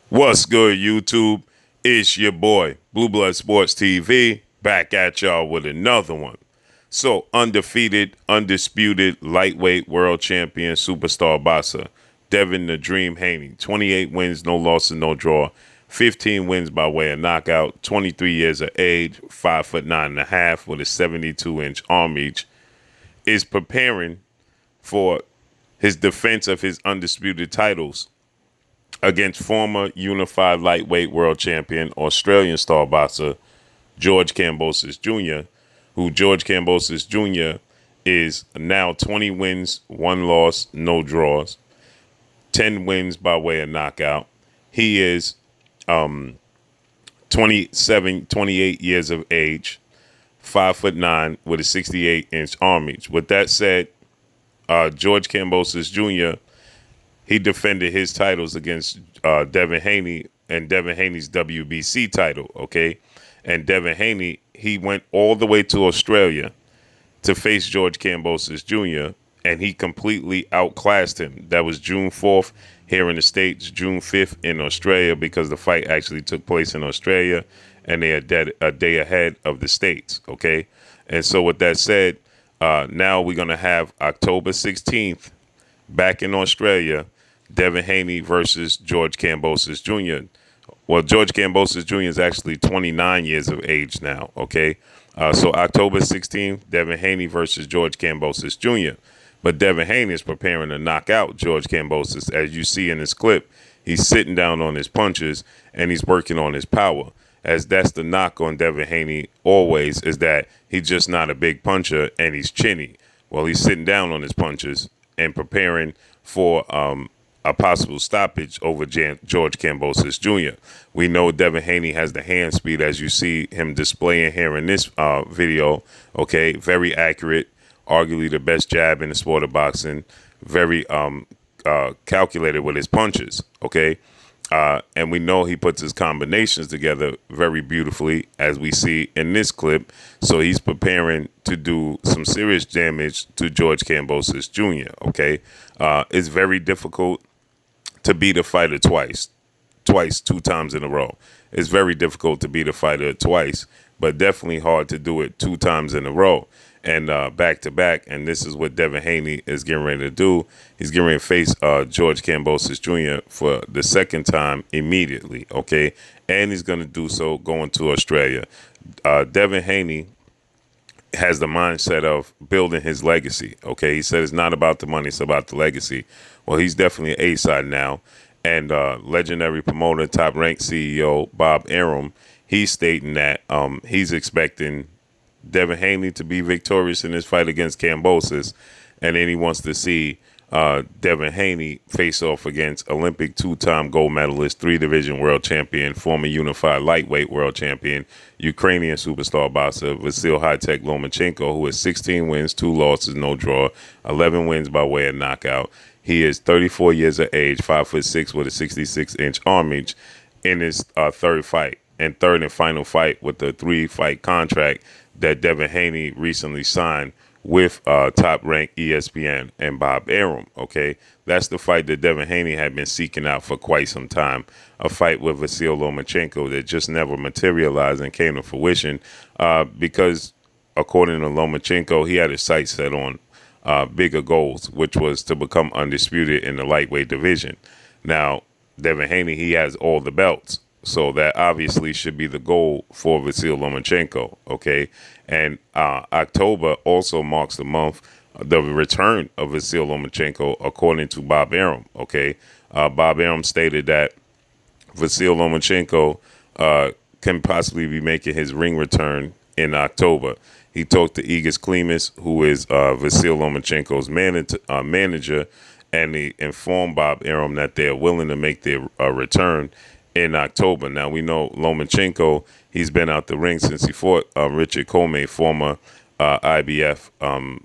What's good, YouTube? It's your boy, Blue Blood Sports TV, back at y'all with another one. So, undefeated, undisputed, lightweight world champion, superstar boxer, Devin the Dream Haney. 28 wins, no losses, no draw. 15 wins by way of knockout. 23 years of age, 5'9.5" with a 72-inch arm reach. Is preparing for his defense of his undisputed titles against former unified lightweight world champion Australian star boxer George Kambosos Jr., who George Kambosos Jr. is now 20 wins, 1 loss, no draws, 10 wins by way of knockout. He is 28 years of age, 5'9" with a 68-inch arm reach. With that said, George Kambosos Jr., he defended his titles against Devin Haney and Devin Haney's WBC title, okay? And Devin Haney, he went all the way to Australia to face George Kambosos Jr., and he completely outclassed him. That was June 4th here in the States, June 5th in Australia, because the fight actually took place in Australia, and they are a day ahead of the States, okay? And so with that said, now we're going to have October 16th back in Australia, Devin Haney versus George Kambosos Jr. Well, George Kambosos Jr. is actually 29 years of age now, okay? So October 16th, Devin Haney versus George Kambosos Jr. But Devin Haney is preparing to knock out George Kambosos. As you see in this clip, he's sitting down on his punches, and he's working on his power. As that's the knock on Devin Haney always, is that he's just not a big puncher, and he's chinny. Well, he's sitting down on his punches and preparing for a possible stoppage over George Kambosos Jr. We know Devin Haney has the hand speed, as you see him displaying here in this video. Okay, very accurate, arguably the best jab in the sport of boxing. Very calculated with his punches. Okay, and we know he puts his combinations together very beautifully, as we see in this clip. So he's preparing to do some serious damage to George Kambosos Jr. Okay, it's very difficult to beat a fighter twice, 2 times in a row. It's very difficult to beat a fighter twice, but definitely hard to do it 2 times in a row and back to back. And this is what Devin Haney is getting ready to do. He's getting ready to face George Kambosos Jr. for the second time immediately, okay? And he's going to do so going to Australia. Devin Haney has the mindset of building his legacy, okay? He said it's not about the money, it's about the legacy. Well, he's definitely A-side now. And legendary promoter, top-ranked CEO Bob Arum, he's stating that he's expecting Devin Haney to be victorious in his fight against Kambosos, and then he wants to see Devin Haney face off against Olympic 2-time gold medalist, 3-division world champion, former unified lightweight world champion, Ukrainian superstar boxer Vasyl High-Tech Lomachenko, who has 16 wins, 2 losses, no draw, 11 wins by way of knockout. He is 34 years of age, 5'6" with a 66-inch arm reach in his third fight and third and final fight with the 3-fight contract that Devin Haney recently signed with top-ranked ESPN and Bob Arum, okay? That's the fight that Devin Haney had been seeking out for quite some time, a fight with Vasyl Lomachenko that just never materialized and came to fruition because, according to Lomachenko, he had his sights set on bigger goals, which was to become undisputed in the lightweight division. Now, Devin Haney, he has all the belts, so that obviously should be the goal for Vasyl Lomachenko, okay? And October also marks the month, the return of Vasyl Lomachenko, according to Bob Arum, okay? Bob Arum stated that Vasyl Lomachenko can possibly be making his ring return in October. He talked to Igor Klimas, who is Vasyl Lomachenko's manager, and he informed Bob Arum that they're willing to make their return in October. Now, we know Lomachenko, he's been out the ring since he fought Richard Comey, former IBF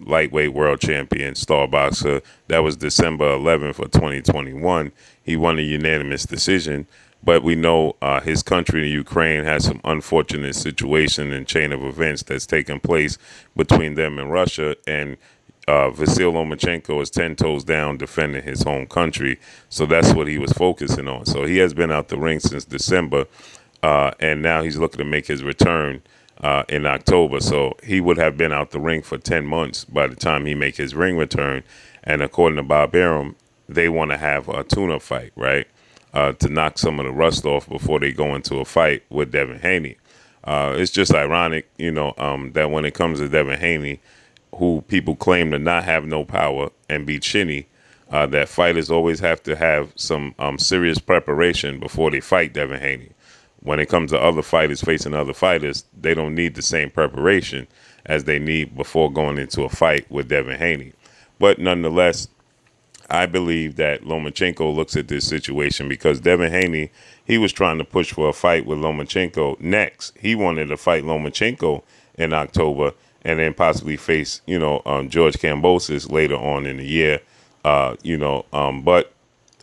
lightweight world champion, star boxer. That was December 11th of 2021. He won a unanimous decision. But we know his country, Ukraine, has some unfortunate situation and chain of events that's taken place between them and Russia. And Vasyl Lomachenko is 10 toes down defending his home country. So that's what he was focusing on. So he has been out the ring since December, and now he's looking to make his return in October. So he would have been out the ring for 10 months by the time he make his ring return. And according to Bob Arum, they want to have a tune-up fight, right, to knock some of the rust off before they go into a fight with Devin Haney. It's just ironic, that when it comes to Devin Haney, who people claim to not have no power and be chinny, that fighters always have to have some serious preparation before they fight Devin Haney. When it comes to other fighters facing other fighters, they don't need the same preparation as they need before going into a fight with Devin Haney. But nonetheless, I believe that Lomachenko looks at this situation because Devin Haney, he was trying to push for a fight with Lomachenko next. He wanted to fight Lomachenko in October and then possibly face, George Kambosos later on in the year, but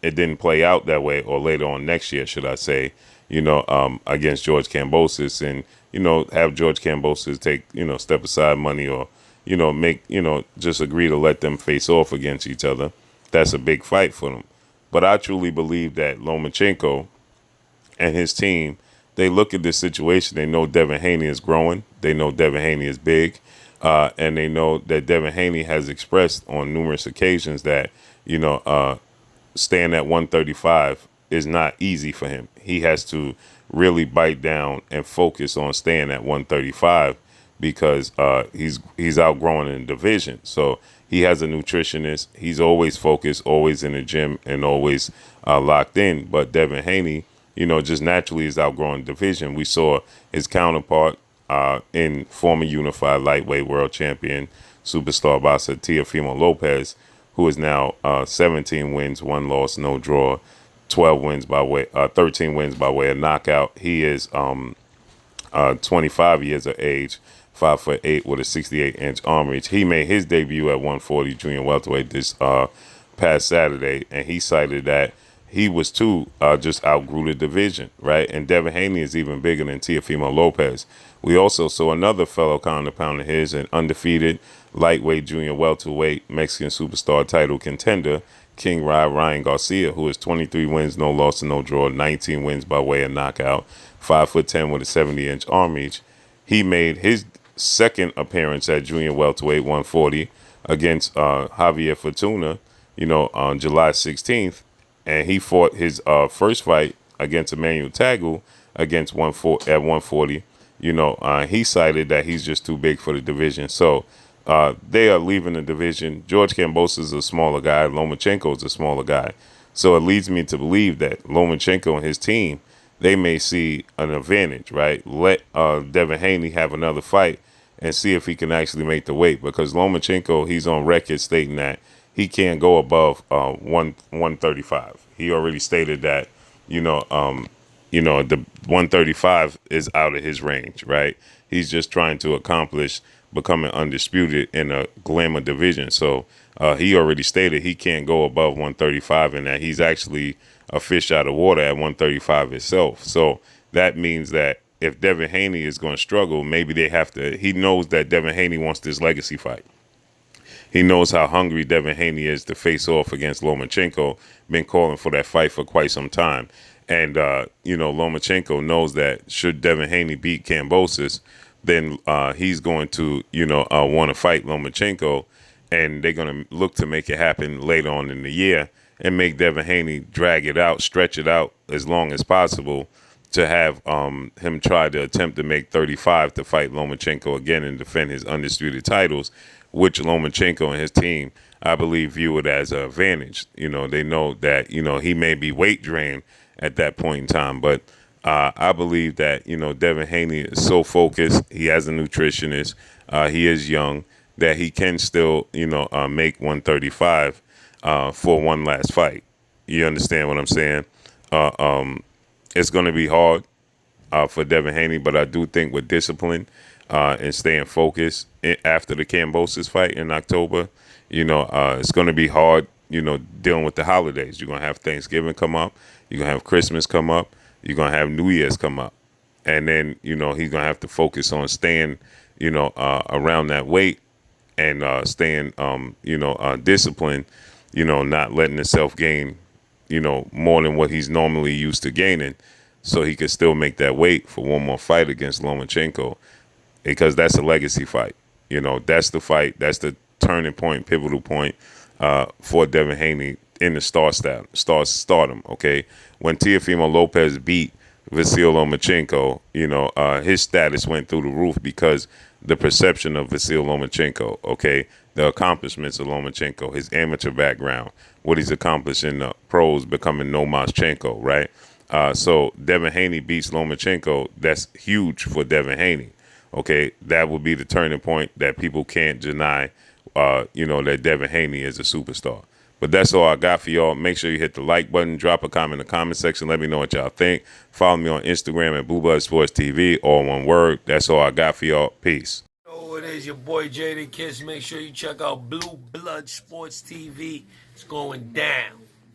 it didn't play out that way, or later on next year, should I say, against George Kambosos, and, have George Kambosos take, step aside money, or, make, just agree to let them face off against each other. That's a big fight for them. But I truly believe that Lomachenko and his team, they look at this situation. They know Devin Haney is growing. They know Devin Haney is big. And they know that Devin Haney has expressed on numerous occasions that, staying at 135 is not easy for him. He has to really bite down and focus on staying at 135 because he's outgrowing in the division. So he has a nutritionist. He's always focused, always in the gym, and always locked in. But Devin Haney, just naturally is outgrowing division. We saw his counterpart in former unified lightweight world champion, superstar boxer Teofimo Lopez, who is now 17 wins, 1 loss, no draw, 13 wins by way of knockout. He is 25 years of age, 5'8" with a 68-inch arm reach. He made his debut at 140 junior welterweight this past Saturday, and he cited that he was just outgrew the division, right? And Devin Haney is even bigger than Teofimo Lopez. We also saw another fellow counter-pounder of his, an undefeated lightweight junior welterweight Mexican superstar title contender, King Ryan Garcia, who is 23 wins, no loss, and no draw, 19 wins by way of knockout, 5'10" with a 70-inch arm reach. He made his second appearance at junior welterweight 140 against Javier Fortuna, on July 16th. And he fought his first fight against Emmanuel Tagu at 140. He cited that he's just too big for the division. So they are leaving the division. George Kambosos is a smaller guy. Lomachenko is a smaller guy. So it leads me to believe that Lomachenko and his team, they may see an advantage, right? Let Devin Haney have another fight and see if he can actually make the weight. Because Lomachenko, he's on record stating that he can't go above 135. He already stated that, the 135 is out of his range, right? He's just trying to accomplish becoming undisputed in a glamour division. So he already stated he can't go above 135, and that he's actually a fish out of water at 135 itself. So that means that if Devin Haney is going to struggle, maybe he knows that Devin Haney wants this legacy fight. He knows how hungry Devin Haney is to face off against Lomachenko. Been calling for that fight for quite some time. And, Lomachenko knows that should Devin Haney beat Kambosos, then he's going to, want to fight Lomachenko. And they're going to look to make it happen later on in the year and make Devin Haney drag it out, stretch it out as long as possible to have him try to attempt to make 35 to fight Lomachenko again and defend his undisputed titles, which Lomachenko and his team, I believe, view it as an advantage. They know that, he may be weight drained at that point in time. But I believe that, Devin Haney is so focused. He has a nutritionist. He is young, that he can still, make 135 for one last fight. You understand what I'm saying? It's going to be hard for Devin Haney, but I do think with discipline and staying focused after the Kambosos fight in October, it's going to be hard, dealing with the holidays. You're going to have Thanksgiving come up. You're going to have Christmas come up. You're going to have New Year's come up. And then, he's going to have to focus on staying, around that weight and staying, disciplined, not letting himself gain, more than what he's normally used to gaining, so he could still make that weight for one more fight against Lomachenko, because that's a legacy fight. That's the fight. That's the turning point, pivotal point for Devin Haney in the stardom. Okay, when Teofimo Lopez beat Vasyl Lomachenko, his status went through the roof because the perception of Vasyl Lomachenko, okay, the accomplishments of Lomachenko, his amateur background, what he's accomplished in the pros, becoming Lomachenko, right? So Devin Haney beats Lomachenko. That's huge for Devin Haney. Okay, that would be the turning point that people can't deny. That Devin Haney is a superstar. But that's all I got for y'all. Make sure you hit the like button, drop a comment in the comment section. Let me know what y'all think. Follow me on Instagram at Blueblood Sports TV, all one word. That's all I got for y'all. Peace. Oh, it is your boy Jada Kiss. Make sure you check out Blue Blood Sports TV. It's going down.